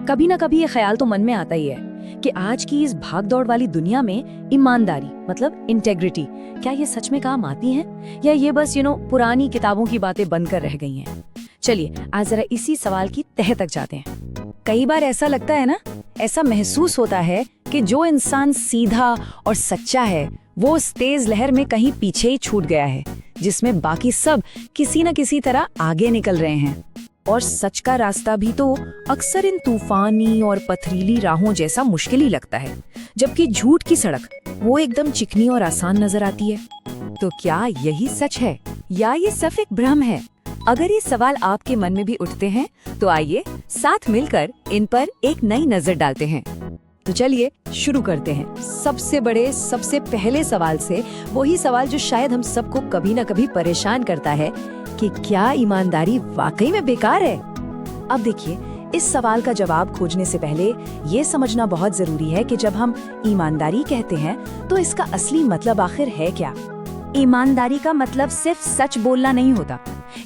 कभी ना कभी ये ख्याल तो मन में आता ही है कि आज की इस भागदौड़ वाली दुनिया में ईमानदारी मतलब इंटेग्रिटी क्या ये सच में काम आती है, या ये बस पुरानी किताबों की बातें बनकर रह गई हैं। चलिए आज जरा इसी सवाल की तह तक जाते हैं। कई बार ऐसा लगता है ना, ऐसा महसूस होता है कि जो इंसान सीधा और सच्चा है वो उस तेज लहर में कहीं पीछे ही छूट गया है, जिसमें बाकी सब किसी न किसी तरह आगे निकल रहे हैं। और सच का रास्ता भी तो अक्सर इन तूफानी और पथरीली राहों जैसा मुश्किल ही लगता है, जबकि झूठ की सड़क वो एकदम चिकनी और आसान नजर आती है। तो क्या यही सच है या ये सिर्फ एक भ्रम है? अगर ये सवाल आपके मन में भी उठते हैं तो आइए साथ मिलकर इन पर एक नई नजर डालते हैं। तो चलिए शुरू करते हैं सबसे पहले सवाल से, वही सवाल जो शायद हम सबको कभी ना कभी परेशान करता है कि क्या ईमानदारी वाकई में बेकार है? अब देखिए, इस सवाल का जवाब खोजने से पहले ये समझना बहुत जरूरी है कि जब हम ईमानदारी कहते हैं तो इसका असली मतलब आखिर है क्या। ईमानदारी का मतलब सिर्फ सच बोलना नहीं होता,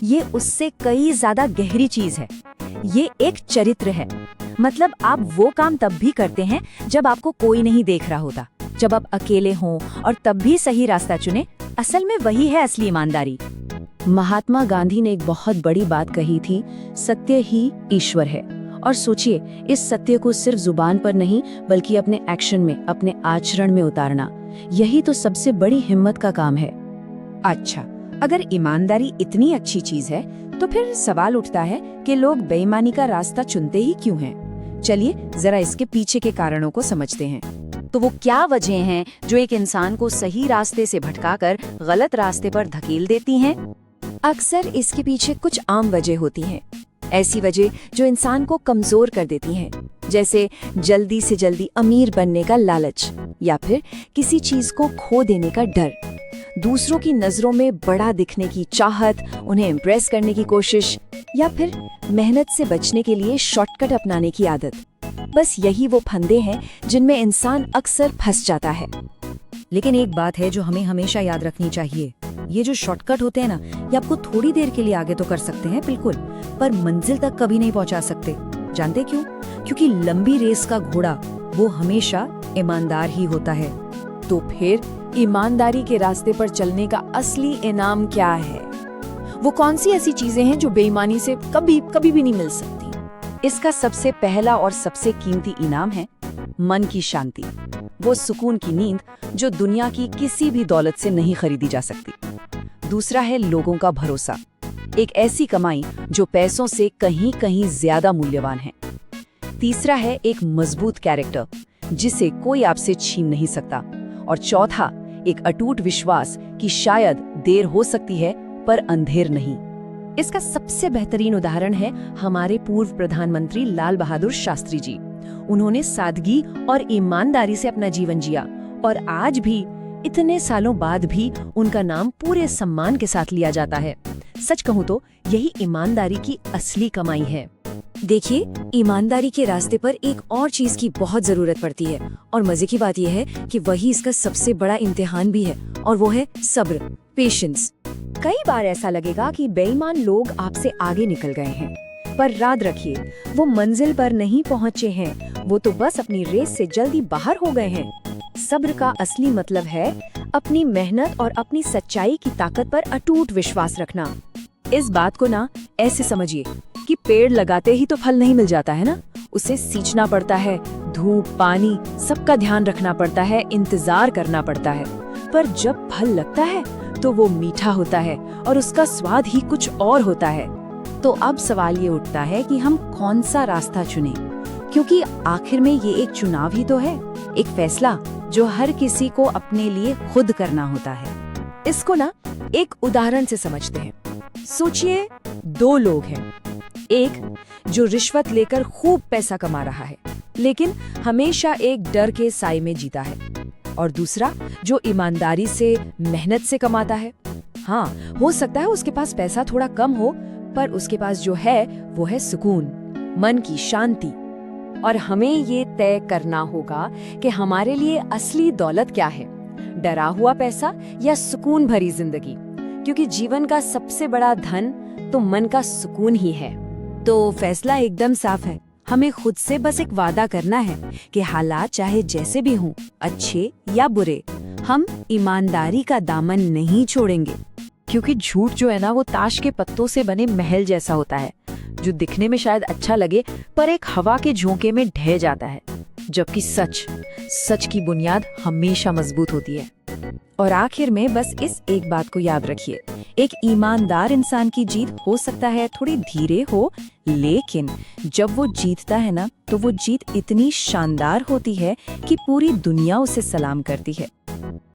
ये उससे कई ज्यादा गहरी चीज है। ये एक चरित्र है, मतलब आप वो काम तब भी करते हैं जब आपको कोई नहीं देख रहा होता, जब आप अकेले हों, और तब भी सही रास्ता चुने। असल में वही है असली ईमानदारी। महात्मा गांधी ने एक बहुत बड़ी बात कही थी, सत्य ही ईश्वर है। और सोचिए, इस सत्य को सिर्फ जुबान पर नहीं बल्कि अपने एक्शन में, अपने आचरण में उतारना, यही तो सबसे बड़ी हिम्मत का काम है। अच्छा, अगर ईमानदारी इतनी अच्छी चीज है तो फिर सवाल उठता है कि लोग बेईमानी का रास्ता चुनते ही क्यों हैं? चलिए जरा इसके पीछे के कारणों को समझते हैं। तो वो क्या वजह हैं जो एक इंसान को सही रास्ते से भटकाकर गलत रास्ते पर धकेल देती हैं? अक्सर इसके पीछे कुछ आम वजह होती हैं, ऐसी वजह जो इंसान को कमजोर कर देती हैं, जैसे जल्दी से जल्दी अमीर बनने का लालच, या फिर किसी चीज को खो देने का डर, दूसरों की नजरों में बड़ा दिखने की चाहत, उन्हें इम्प्रेस करने की कोशिश, या फिर मेहनत से बचने के लिए शॉर्टकट अपनाने की आदत। बस यही वो फंदे हैं जिनमें इंसान अक्सर फंस जाता है। लेकिन एक बात है जो हमें हमेशा याद रखनी चाहिए, ये जो शॉर्टकट होते हैं ना, ये आपको थोड़ी देर के लिए आगे तो कर सकते हैं बिल्कुल, पर मंजिल तक कभी नहीं पहुंचा सकते। जानते क्यों? क्योंकि लंबी रेस का घोड़ा वो हमेशा ईमानदार ही होता है। तो फिर ईमानदारी के रास्ते पर चलने का असली इनाम क्या है? वो कौन सी ऐसी चीजें हैं जो बेईमानी से कभी भी नहीं मिल सकती? इसका सबसे पहला और सबसे कीमती इनाम है मन की शांति, वो सुकून की नींद जो दुनिया की किसी भी दौलत से नहीं खरीदी जा सकती। दूसरा है लोगों का भरोसा, एक ऐसी कमाई जो पैसों से कहीं कहीं ज्यादा मूल्यवान है। तीसरा है एक मजबूत कैरेक्टर जिसे कोई आपसे छीन नहीं सकता। और चौथा एक अटूट विश्वास कि शायद देर हो सकती है पर अंधेर नहीं। इसका सबसे बेहतरीन उदाहरण है हमारे पूर्व प्रधानमंत्री लाल बहादुर शास्त्री जी। उन्होंने सादगी और ईमानदारी से अपना जीवन जिया, और आज भी इतने सालों बाद भी उनका नाम पूरे सम्मान के साथ लिया जाता है। सच कहूँ तो यही ईमानदारी की असली कमाई है। देखिए, ईमानदारी के रास्ते पर एक और चीज की बहुत जरूरत पड़ती है, और मजे की बात यह है कि वही इसका सबसे बड़ा इम्तिहान भी है, और वो है सब्र, पेशेंस। कई बार ऐसा लगेगा कि बेईमान लोग आपसे आगे निकल गए हैं, पर याद रखिए वो मंजिल पर नहीं पहुँचे हैं, वो तो बस अपनी रेस से जल्दी बाहर हो गए हैं। सब्र का असली मतलब है अपनी मेहनत और अपनी सच्चाई की ताकत पर अटूट विश्वास रखना। इस बात को ना ऐसे समझिए कि पेड़ लगाते ही तो फल नहीं मिल जाता है ना, उसे सींचना पड़ता है, धूप, पानी सबका ध्यान रखना पड़ता है, इंतजार करना पड़ता है। पर जब फल लगता है तो वो मीठा होता है और उसका स्वाद ही कुछ और होता है। तो अब सवाल ये उठता है कि हम कौन सा रास्ता चुनें, क्योंकि आखिर में ये एक चुनाव ही तो है, एक फैसला जो हर किसी को अपने लिए खुद करना होता है। इसको ना एक उदाहरण से समझते हैं। सोचिए, दो लोग हैं, एक जो रिश्वत लेकर खूब पैसा कमा रहा है लेकिन हमेशा एक डर के साए में जीता है, और दूसरा जो ईमानदारी से, मेहनत से कमाता है। हाँ, हो सकता है उसके पास पैसा थोड़ा कम हो, पर उसके पास जो है वो है सुकून, मन की शांति। और हमें ये तय करना होगा कि हमारे लिए असली दौलत क्या है, डरा हुआ पैसा या सुकून भरी जिंदगी, क्योंकि जीवन का सबसे बड़ा धन तो मन का सुकून ही है। तो फैसला एकदम साफ है, हमें खुद से बस एक वादा करना है कि हालात चाहे जैसे भी हों, अच्छे या बुरे, हम ईमानदारी का दामन नहीं छोड़ेंगे। क्योंकि झूठ जो है ना, वो ताश के पत्तों से बने महल जैसा होता है, जो दिखने में शायद अच्छा लगे पर एक हवा के झोंके में ढह जाता है। जबकि सच की बुनियाद हमेशा मजबूत होती है। और आखिर में बस इस एक बात को याद रखिए, एक ईमानदार इंसान की जीत हो सकता है थोड़ी धीरे हो, लेकिन जब वो जीतता है ना, तो वो जीत इतनी शानदार होती है कि पूरी दुनिया उसे सलाम करती है।